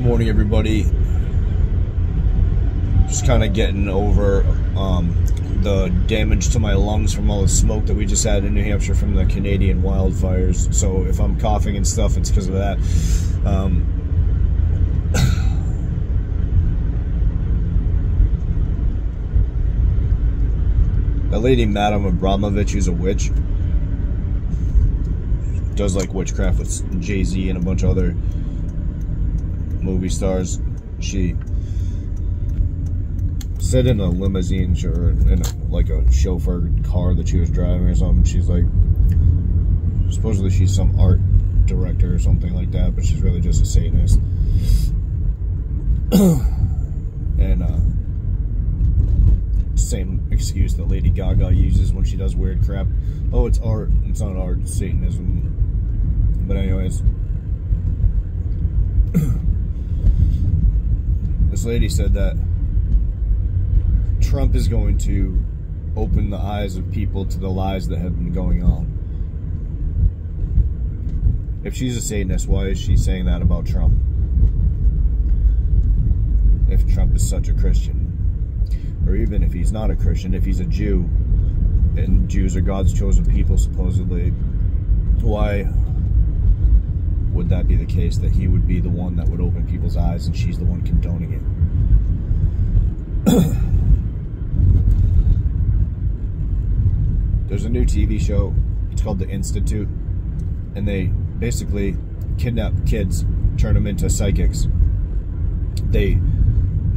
Morning, everybody. Just kind of getting over the damage to my lungs from all the smoke that we just had in New Hampshire from the Canadian wildfires. So if I'm coughing and stuff, it's because of that. That lady, Madame Abramovich, who's a witch, does like witchcraft with Jay-Z and a bunch of other movie stars. She said in a limousine or in like a chauffeur car that she was driving or something, she's like, supposedly she's some art director or something like that, but she's really just a Satanist. And same excuse that Lady Gaga uses when she does weird crap. Oh, it's art. It's not art, it's Satanism. But anyways, this lady said that Trump is going to open the eyes of people to the lies that have been going on. If she's a Satanist, why is she saying that about Trump? If Trump is such a Christian. Or even if he's not a Christian, if he's a Jew, and Jews are God's chosen people, supposedly, why would that be the case, that he would be the one that would open people's eyes and she's the one condoning it? There's a new TV show, it's called The Institute, and they basically kidnap kids, turn them into psychics. They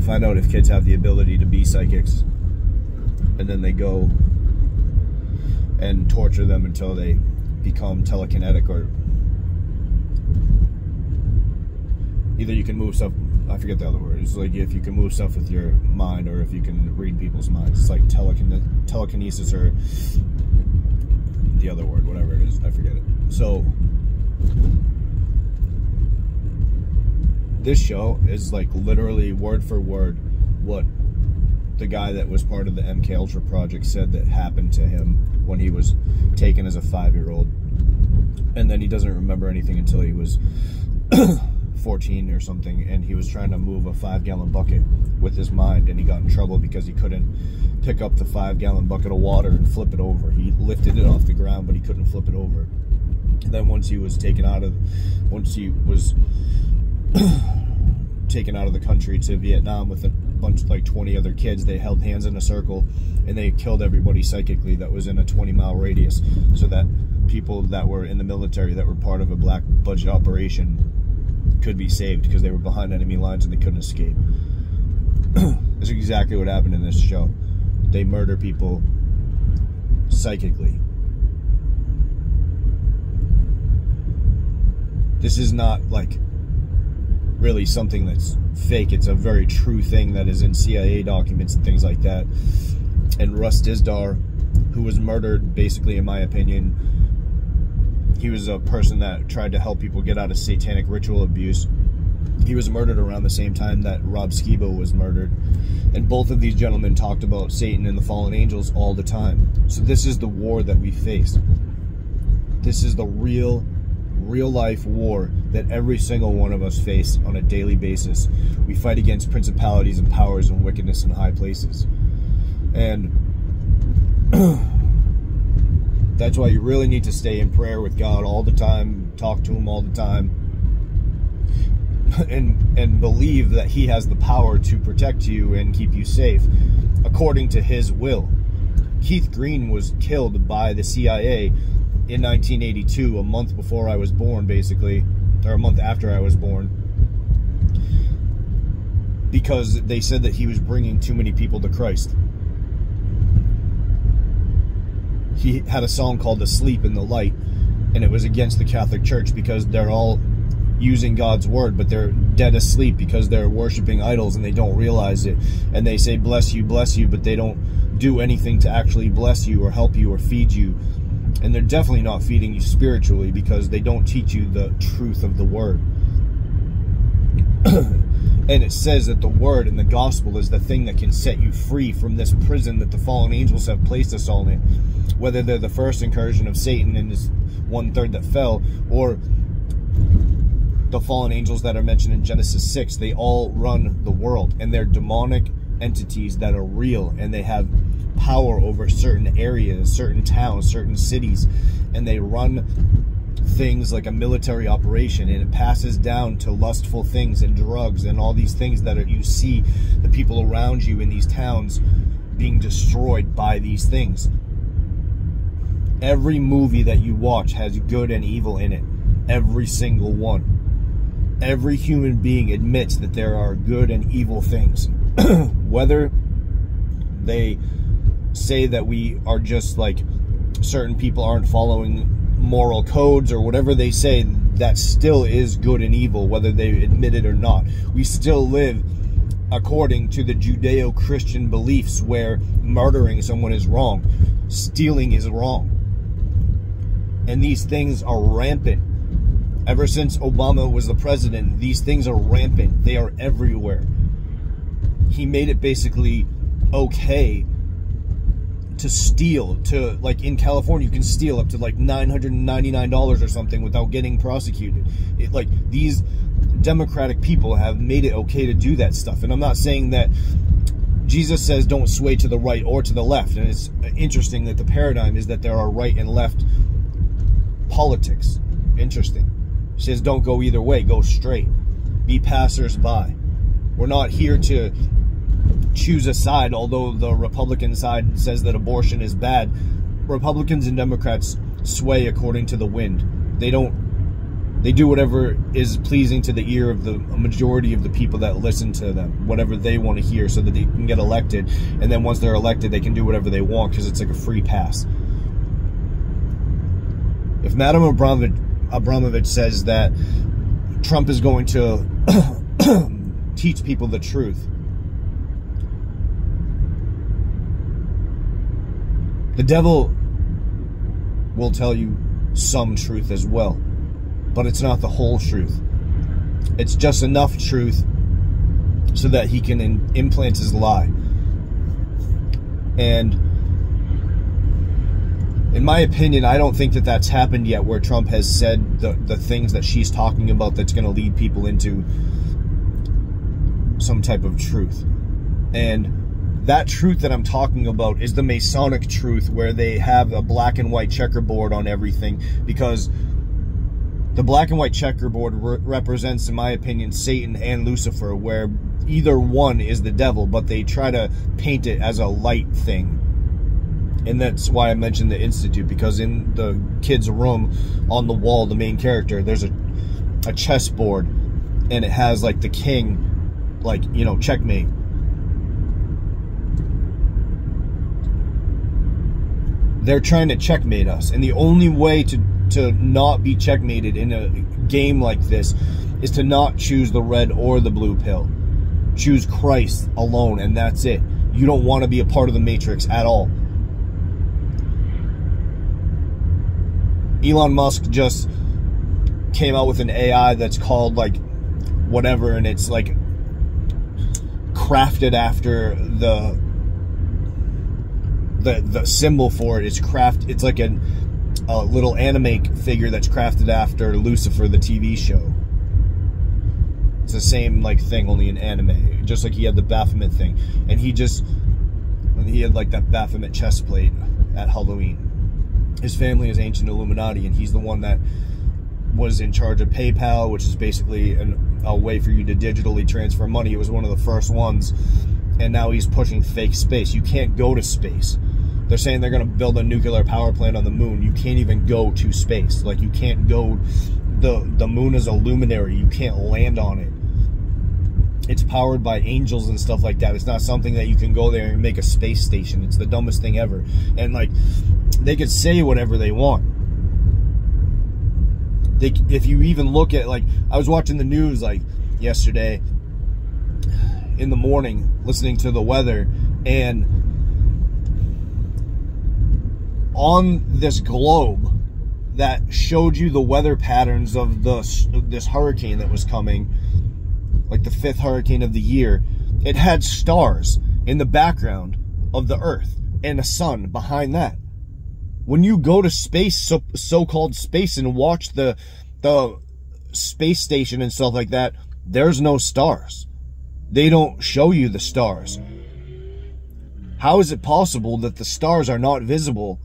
find out if kids have the ability to be psychics, and then they go and torture them until they become telekinetic, or either you can move stuff, I forget the other word. It's like if you can move stuff with your mind, or if you can read people's minds. It's like telekinesis, or the other word, whatever it is, I forget it. So this show is like literally word for word what the guy that was part of the MK Ultra project said that happened to him when he was taken as a 5-year-old. And then he doesn't remember anything until he was 14 or something, and he was trying to move a 5-gallon bucket with his mind, and he got in trouble because he couldn't pick up the 5-gallon bucket of water and flip it over. He lifted it off the ground, but he couldn't flip it over. And then once he was taken out of the country to Vietnam with a bunch of like 20 other kids, they held hands in a circle and they killed everybody psychically that was in a 20-mile radius, so that people that were in the military that were part of a black budget operation could be saved because they were behind enemy lines and they couldn't escape. That's exactly what happened in this show. They murder people psychically. This is not like really something that's fake. It's a very true thing that is in CIA documents and things like that. And Russ Dizdar, who was murdered, basically, in my opinion, he was a person that tried to help people get out of satanic ritual abuse. He was murdered around the same time that Rob Skibo was murdered. And both of these gentlemen talked about Satan and the fallen angels all the time. So this is the war that we face. This is the real life war that every single one of us face on a daily basis. We fight against principalities and powers and wickedness in high places. And that's why you really need to stay in prayer with God all the time, talk to him all the time, and believe that he has the power to protect you and keep you safe according to his will. Keith Green was killed by the CIA in 1982, a month before I was born, basically, or a month after I was born, because they said that he was bringing too many people to Christ. He had a song called Asleep in the Light, and it was against the Catholic Church because they're all using God's word, but they're dead asleep because they're worshiping idols and they don't realize it. And they say, bless you, but they don't do anything to actually bless you or help you or feed you. And they're definitely not feeding you spiritually because they don't teach you the truth of the word. And it says that the word and the gospel is the thing that can set you free from this prison that the fallen angels have placed us all in. Whether they're the first incursion of Satan and his 1/3 that fell, or the fallen angels that are mentioned in Genesis 6, they all run the world, and they're demonic entities that are real, and they have power over certain areas, certain towns, certain cities, and they run things like a military operation, and it passes down to lustful things and drugs and all these things that you see the people around you in these towns being destroyed by these things. Every movie that you watch has good and evil in it. Every single one. Every human being admits that there are good and evil things. Whether they say that we are just like certain people aren't following moral codes or whatever they say, that still is good and evil, whether they admit it or not. We still live according to the Judeo-Christian beliefs where murdering someone is wrong, stealing is wrong. And these things are rampant. Ever since Obama was the president, these things are rampant. They are everywhere. He made it basically okay to steal, to, like, in California, you can steal up to like $999 or something without getting prosecuted. Like, these democratic people have made it okay to do that stuff. And I'm not saying that Jesus says don't sway to the right or to the left. And it's interesting that the paradigm is that there are right and left politics. Interesting. He says don't go either way, go straight. Be passers-by. We're not here to choose a side, although the Republican side says that abortion is bad. Republicans and Democrats sway according to the wind. They do whatever is pleasing to the ear of the majority of the people that listen to them, whatever they want to hear, so that they can get elected. And then once they're elected, they can do whatever they want because it's like a free pass. If Madam Abramovich says that Trump is going to teach people the truth, the devil will tell you some truth as well, but it's not the whole truth. It's just enough truth so that he can implant his lie. And in my opinion, I don't think that that's happened yet, where Trump has said the things that she's talking about that's going to lead people into some type of truth. And that truth that I'm talking about is the Masonic truth, where they have a black and white checkerboard on everything, because the black and white checkerboard represents, in my opinion, Satan and Lucifer, where either one is the devil, but they try to paint it as a light thing. And that's why I mentioned the Institute, because in the kid's room, on the wall, the main character, there's a chessboard, and it has like the king, like, you know, checkmate. They're trying to checkmate us, and the only way to not be checkmated in a game like this is to not choose the red or the blue pill. Choose Christ alone, and that's it. You don't want to be a part of the Matrix at all. Elon Musk just came out with an AI that's called like whatever, and it's like crafted after the symbol for it is it's like a little anime figure that's crafted after Lucifer, the TV show. It's the same like thing, only in anime. Just like he had the Baphomet thing, and he had like that Baphomet chest plate at Halloween. His family is ancient Illuminati, and he's the one that was in charge of PayPal, which is basically a way for you to digitally transfer money. It was one of the first ones, and now he's pushing fake space. You can't go to space. They're saying they're going to build a nuclear power plant on the moon. You can't even go to space. Like, you can't go... The moon is a luminary. You can't land on it. It's powered by angels and stuff like that. It's not something that you can go there and make a space station. It's the dumbest thing ever. And, like, they could say whatever they want. If you even look at, like... I was watching the news, like, yesterday in the morning, listening to the weather, and on this globe that showed you the weather patterns of this hurricane that was coming, like the 5th hurricane of the year, it had stars in the background of the Earth and a sun behind that. When you go to space, so-called space, and watch the space station and stuff like that, there's no stars. They don't show you the stars. How is it possible that the stars are not visible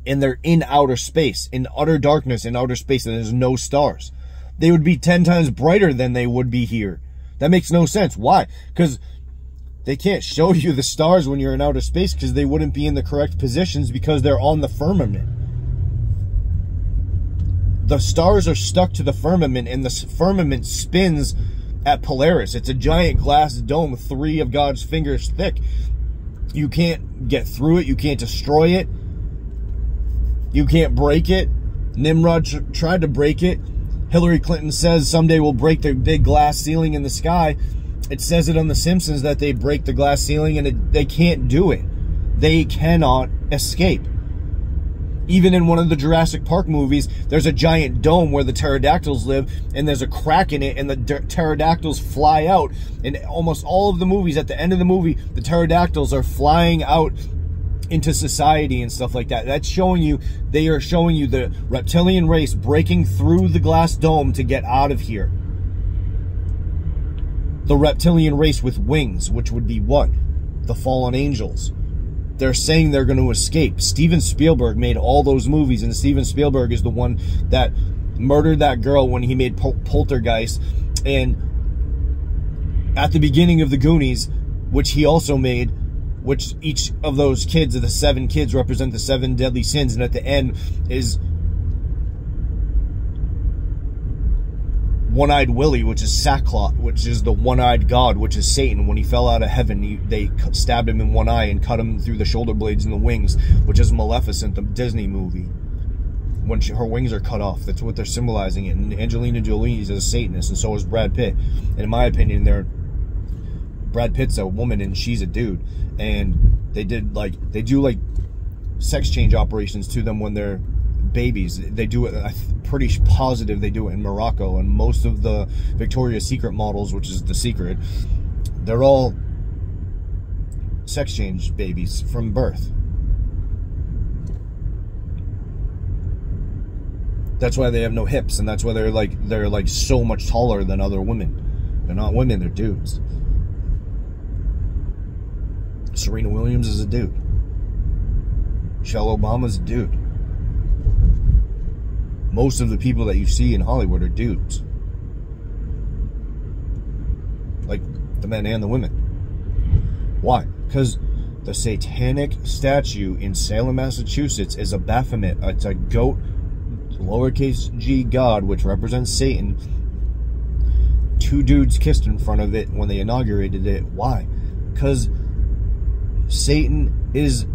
and they're in outer space, in utter darkness, in outer space, and there's no stars? They would be 10 times brighter than they would be here. That makes no sense. Why? Because they can't show you the stars when you're in outer space, because they wouldn't be in the correct positions because they're on the firmament. The stars are stuck to the firmament, and the firmament spins at Polaris. It's a giant glass dome, 3 of God's fingers thick. You can't get through it. You can't destroy it. You can't break it. Nimrod tried to break it. Hillary Clinton says someday we'll break the big glass ceiling in the sky. It says it on The Simpsons that they break the glass ceiling, and they can't do it. They cannot escape. Even in one of the Jurassic Park movies, there's a giant dome where the pterodactyls live, and there's a crack in it, and the pterodactyls fly out. In almost all of the movies, at the end of the movie, the pterodactyls are flying out into society and stuff like that. That's showing you, they are showing you the reptilian race breaking through the glass dome to get out of here. The reptilian race with wings, which would be what? The fallen angels. They're saying they're going to escape. Steven Spielberg made all those movies, and Steven Spielberg is the one that murdered that girl when he made Poltergeist. And at the beginning of the Goonies, which he also made, which each of those kids, of the 7 kids, represent the 7 deadly sins, and at the end is One-Eyed Willie, which is sackcloth, which is the one-eyed god, which is Satan. When he fell out of heaven, they stabbed him in one eye and cut him through the shoulder blades and the wings, which is Maleficent, the Disney movie. When her wings are cut off, that's what they're symbolizing it. And Angelina Jolie is a Satanist, and so is Brad Pitt. And in my opinion, Brad Pitt's a woman and she's a dude, and they do like sex change operations to them when they're babies. They do it, I'm pretty positive they do it in Morocco, and most of the Victoria's Secret models, which is The Secret, they're all sex change babies from birth. That's why they have no hips, and that's why they're like so much taller than other women. They're not women, they're dudes. Serena Williams is a dude. Michelle Obama's a dude. Most of the people that you see in Hollywood are dudes. Like the men and the women. Why? Because the satanic statue in Salem, Massachusetts is a Baphomet. It's a goat, lowercase g god, which represents Satan. 2 dudes kissed in front of it when they inaugurated it. Why? Because Satan is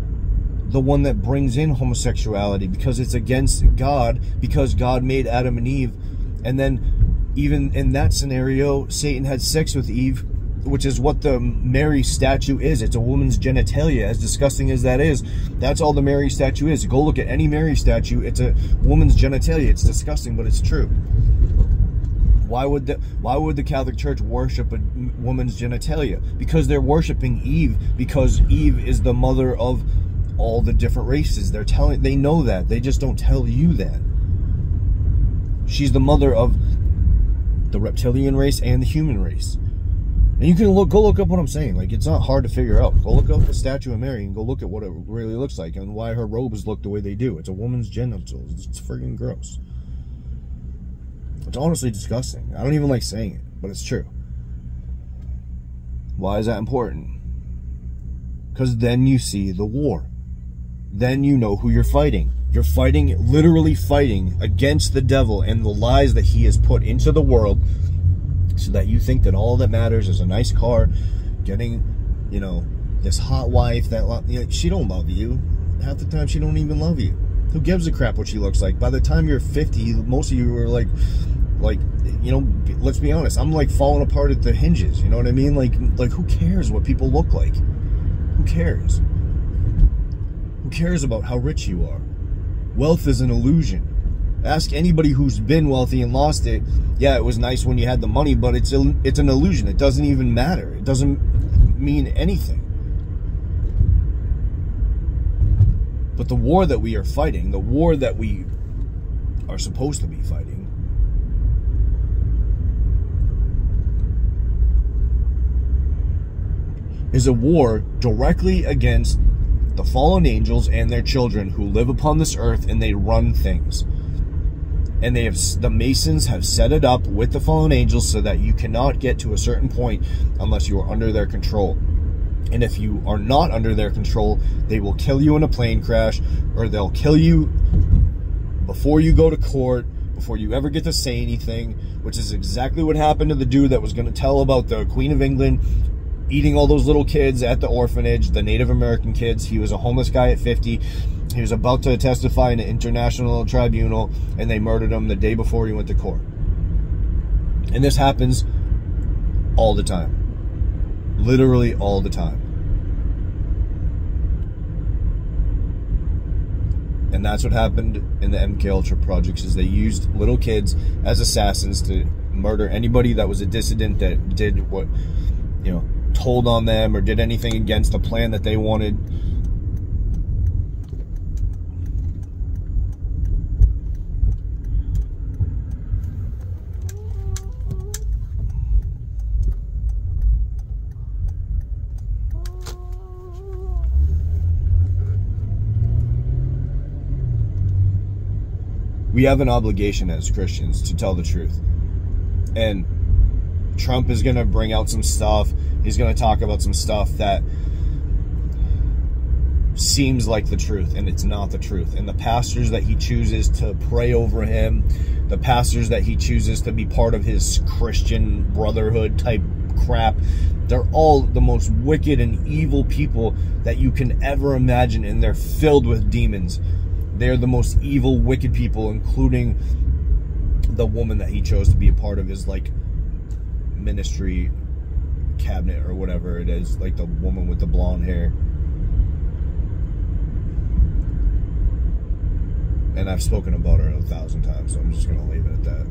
the one that brings in homosexuality, because it's against God, because God made Adam and Eve. And then even in that scenario, Satan had sex with Eve, which is what the Mary statue is. It's a woman's genitalia. As disgusting as that is, that's all the Mary statue is. Go look at any Mary statue, it's a woman's genitalia. It's disgusting, but it's true. Why would the Catholic Church worship a woman's genitalia? Because they're worshiping Eve, because Eve is the mother of all the different races. They know that. They just don't tell you that. She's the mother of the reptilian race and the human race. And you can go look up what I'm saying. Like, it's not hard to figure out. Go look up the statue of Mary and go look at what it really looks like and why her robes look the way they do. It's a woman's genitals. It's friggin' gross. It's honestly disgusting. I don't even like saying it, but it's true. Why is that important? Because then you see the war. Then you know who you're fighting. You're fighting, literally fighting against the devil and the lies that he has put into the world, so that you think that all that matters is a nice car, getting, this hot wife that, she don't love you. Half the time she don't even love you. Who gives a crap what she looks like? By the time you're 50, most of you are like, let's be honest, I'm like falling apart at the hinges, you know what I mean? Like who cares what people look like? Who cares? Who cares about how rich you are? Wealth is an illusion. Ask anybody who's been wealthy and lost it. Yeah, it was nice when you had the money, but it's an illusion. It doesn't even matter. It doesn't mean anything. But the war that we are fighting, the war that we are supposed to be fighting, is a war directly against the fallen angels and their children who live upon this earth, and they run things. And the Masons have set it up with the fallen angels so that you cannot get to a certain point unless you are under their control. And if you are not under their control, they will kill you in a plane crash, or they'll kill you before you go to court, before you ever get to say anything, which is exactly what happened to the dude that was going to tell about the Queen of England eating all those little kids at the orphanage, the Native American kids. He was a homeless guy at 50. He was about to testify in an international tribunal, and they murdered him the day before he went to court. And this happens all the time. Literally all the time. And that's what happened in the MK Ultra projects, is they used little kids as assassins to murder anybody that was a dissident, that did what, you know, told on them or did anything against the plan that they wanted. We have an obligation as Christians to tell the truth. And Trump is going to bring out some stuff. He's going to talk about some stuff that seems like the truth, and it's not the truth. And the pastors that he chooses to pray over him, the pastors that he chooses to be part of his Christian brotherhood type crap, they're all the most wicked and evil people that you can ever imagine, and they're filled with demons. They're the most evil, wicked people, including the woman that he chose to be a part of his, like, ministry cabinet or whatever it is, like the woman with the blonde hair. And I've spoken about her 1,000 times, so I'm just gonna leave it at that.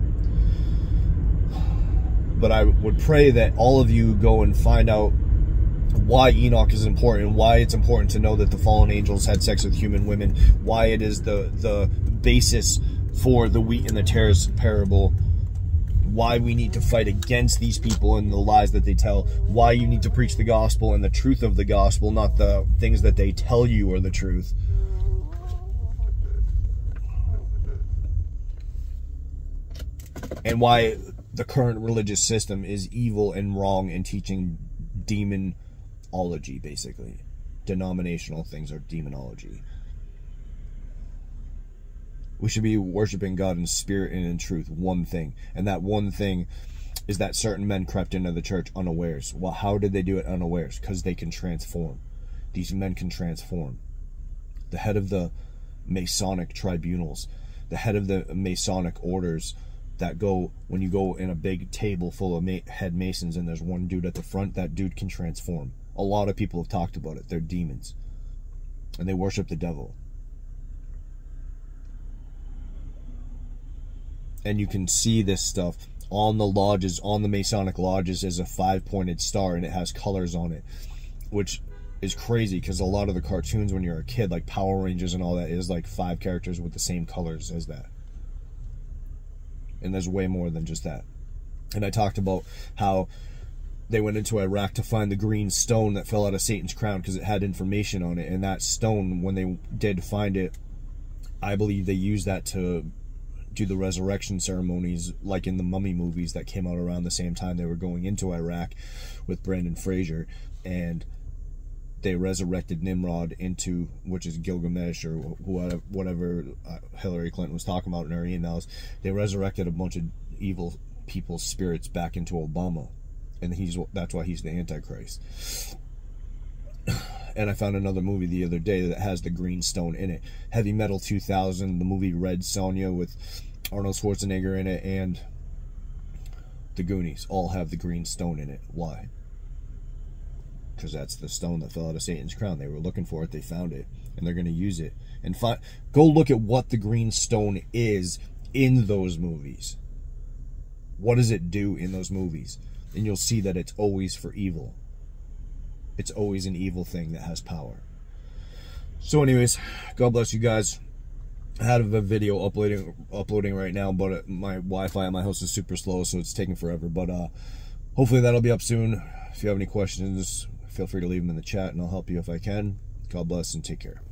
But I would pray that all of you go and find out why Enoch is important, why it's important to know that the fallen angels had sex with human women, why it is the basis for the wheat and the tares parable, why we need to fight against these people and the lies that they tell, why you need to preach the gospel and the truth of the gospel, not the things that they tell you are the truth. And why the current religious system is evil and wrong and teaching demonology, basically. Denominational things are demonology. We should be worshiping God in spirit and in truth, one thing. And that one thing is that certain men crept into the church unawares. Well, how did they do it unawares? Because they can transform. These men can transform. The head of the Masonic tribunals, the head of the Masonic orders that go, when you go in a big table full of head Masons and there's one dude at the front, that dude can transform. A lot of people have talked about it. They're demons. And they worship the devil. And you can see this stuff on the lodges, on the Masonic lodges, as a 5-pointed star, and it has colors on it, which is crazy because a lot of the cartoons when you're a kid, like Power Rangers and all that, is like 5 characters with the same colors as that. And there's way more than just that. And I talked about how they went into Iraq to find the green stone that fell out of Satan's crown because it had information on it. And that stone, when they did find it, I believe they used that to do the resurrection ceremonies, like in the Mummy movies that came out around the same time they were going into Iraq with Brendan Fraser, and they resurrected Nimrod into, which is Gilgamesh or whatever Hillary Clinton was talking about in her emails. They resurrected a bunch of evil people's spirits back into Obama, and that's why he's the Antichrist. And I found another movie the other day that has the green stone in it. Heavy Metal 2000, the movie Red Sonja with Arnold Schwarzenegger in it, and the Goonies all have the green stone in it. Why? Because that's the stone that fell out of Satan's crown. They were looking for it, they found it, and they're going to use it. And go look at what the green stone is in those movies. What does it do in those movies? And you'll see that it's always for evil. It's always an evil thing that has power. So anyways, God bless you guys. I have a video uploading right now, but my Wi-Fi at my house is super slow, so it's taking forever. But hopefully that'll be up soon. If you have any questions, feel free to leave them in the chat and I'll help you if I can. God bless and take care.